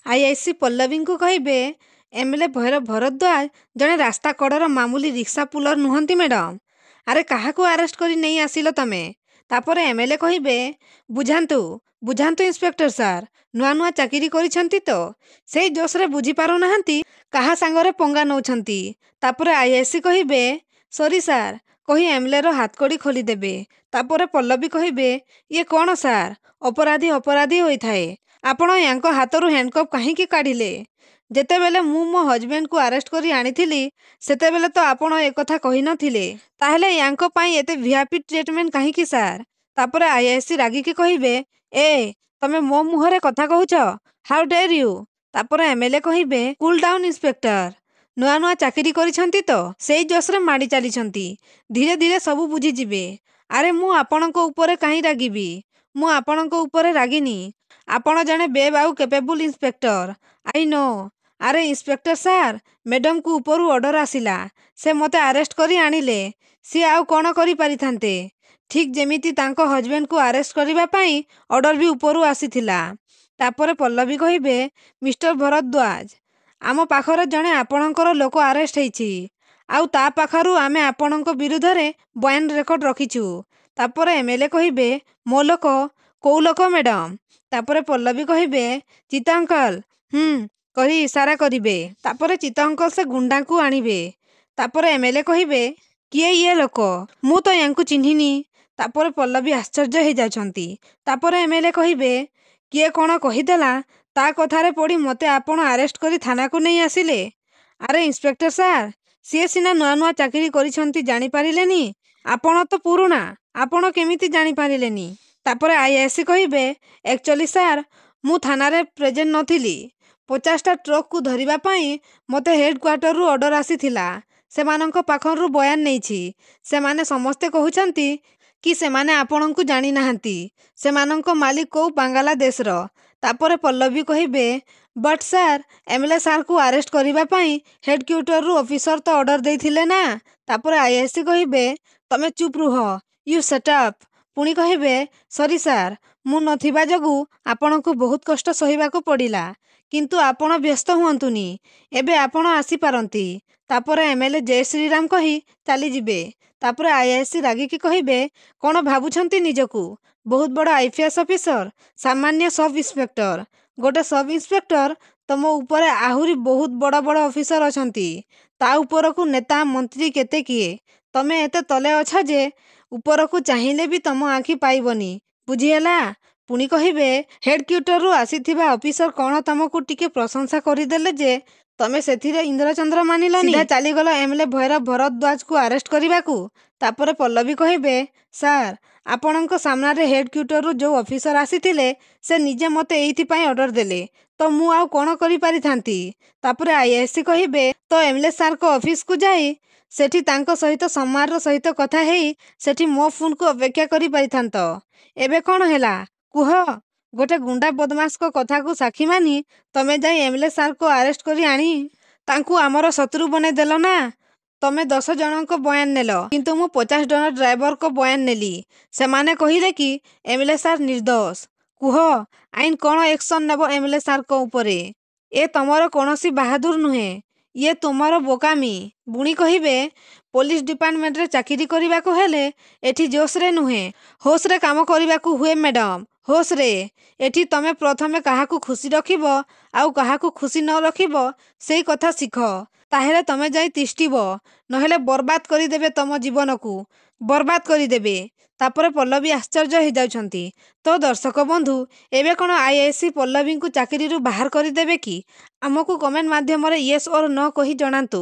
IIC Pallavi को कहे MLA Bhairav Bharadwaj जड़े रास्ता कड़र मामूली रिक्शा पुलर नुहति मैडम। अरे क्या अरेस्ट कर नहीं आसिल तमे? तापर एमएलए कहे बुझातु बुझातु इंस्पेक्टर सार नुआ नुआ चाकरी करिसेंती तो से जोशरे बुझी पारु नाहंती कहा सांगरे पंगा नौछंती। तापर आईआईसी कहे सॉरी सार कही एमएलए रो हाथकड़ी खोलीदेवे। तापर पल्लवी कहे ये कौन सार अपराधी अपराधी होइथाए आपण यांको हाथरू हैंडकफ कहीं काढ़िले? जेतेबेले मु मो हजबैंड को अरेस्ट करी आनीथिली सेतेबेले तो आपण एक कथा कही नथिले ताहेले यांको पाई एते वीआईपी ट्रीटमेंट कहीं सार? तापर आईआईसी रागिकी कहे ए तमे मो मुहरे कथा कहूछ हाउ डेयर यू? तापर एमएलए कहे कूल डाउन इंस्पेक्टर नुआ नुआ चाकरी करिसेंती तो सेई जोशरे माड़ी चलीछंती धीरे धीरे सबू बुझी जिवे। अरे मु आपणको उपरे कहीं रागिबी? मु आपणको उपरे रागिनी। आपण जने बेब आउ कैपेबल इंस्पेक्टर आई नो। अरे इंस्पेक्टर सार मैडम को उपरू ऑर्डर आसिला से मते अरेस्ट करी आनिले सी आउ कौन करि पारिथांते ठीक जेमिति तांको हजबैंड को अरेस्ट करिबा पाई ऑर्डर भी उपरू आसीथिला। तापर पल्लवी कहे मिस्टर भरद्वाज आम पाखरे जने आपणकर लोक अरेस्ट हेछि आउ ता पाखरु आमे आपणको विरुद्ध रे बयान रेकर्ड रखिछु। तापर एमएलए कहे मो लोक कौ लोक मैडम? तापर पल्लवी कहे चित्ता अंकल कही इशारा करिवे। तापर चित्ता अंकल से गुंडा को आनिबे। तापर एमएलए कहे किए ये लोक मु तो यांकु चिन्हिनी। तापर पल्लवी आश्चर्य हो जाछंती। तापर एमएलए कहे किए कौन कहीदेला ता कथारे पड़ी मते आपण अरेस्ट करी थाना को नहीं आसिले? अरे इंस्पेक्टर सार सी सिना नुआ नुआ चाकरी करिसेंती जानि पारिलेनी आपण तो पुराना आपण केमिति जानि पारिलेनी? तापर आईआईसी कहे एक्चुअली सार मु थाना रे प्रेजेंट नथिली 50टा ट्रक को धरिबा पाई मते हेडक्वार्टर रु ऑर्डर आसीथिला सेमानंको पाखरु बयान नेछि। सेमाने समस्ते कहउछंती कि सेमाने आपणंकु जानि नाहंती सेमानंको मालिक को बांग्लादेश रो। तापर पल्लवी कहे बट सार एमएलए सार को अरेस्ट करिबा पाई हेडक्वार्टर रु ऑफिसर तो ऑर्डर देथिले ना। तापर आईआईसी कहे तमे चुप रुह यू शट अप। पुणी कहे सॉरी सार मु नथिबा जगु आपणंकु बहुत कष्ट सहिबाको पड़िला किंतु आपण व्यस्त हुअंतुनी एबे आपण आसी पारंती। तापर एमएलए जय श्रीराम कही चली जिबे। तापर आईआईसी रागिकी कहे कौन भाबुछंती निजकू बहुत बड़ आईपीएस ऑफिसर सामान्य सब इंस्पेक्टर गोटे सब इंस्पेक्टर तम ऊपर आहुरी बहुत बड़ बड़ ऑफिसर अछंती ता ऊपर को नेता मंत्री केते किए तमे एते तले अछ जे ऊपर को चाहिए भी तम आँखि पाइबनी बुझीला। पुणी कहे हेडक्वार्टर रु आसीथिबा ऑफिसर कौन तमको टिके प्रशंसा करिदेले जे तमे सेथिरे इंद्रचंद्र मानिलानी सीधा चलीगल एमएलए भैरव भरद्वाज को अरेस्ट करिबाकू। तापर पल्लवी कहे सार आपणंको सामना रे हेडक्वार्टर रु जो ऑफिसर आसीथिले से निजे मते एइथि पाई ऑर्डर देले तो मु आउ कौन करि पारिथांती? तापर आईआईसी कहे तो एमएलए सार को ऑफिस को जाई सेठी तांको सहित सम्मानर सहित कथा हेई सेठी मो फोन को अपेक्षा करि पारिथांत। एबे कौन हैला कुह? गोटे गुंडा बदमाश को कथा को साक्षी मानी तमे जाई एमएलए सार को अरेस्ट करी आनी तांकू आमर शत्रु बने देलो ना। तमे 10 जन को बयान नेलो किंतु मु 50 जन ड्राइवर को बयान नेली सेमाने कहिले कि एमएलए सार निर्दोष। कुह आईन कौन एक्शन नेबो एमएलए सार को उपरे? ए तमरो कोनोसी बहादुर नुहे ये तुमरो बोकामी। बुणी कहे पुलिस डिपार्टमेंट रे चाकरी करिबा को हेले एठी जोश रे नुहे होश रे काम करिबा को हुए मैडम होश रे। एठी तमे प्रथमे काहाकू खुशी रखिबो आउ काहाकू खुशी न रखिबो सेई कथा शिख ताहेले तमे जाई तिष्टिबो नहेले बर्बाद करी देबे तम जीवन को बर्बाद करी देबे। तापर पल्लवी आश्चर्य हो जाउछंती। तो दर्शक बंधु एबे कोन आईआईसी पल्लवी को चाकरी रु बाहर करी देबे कि? आमको कमेंट माध्यम रे येस और नो कही जणांतु।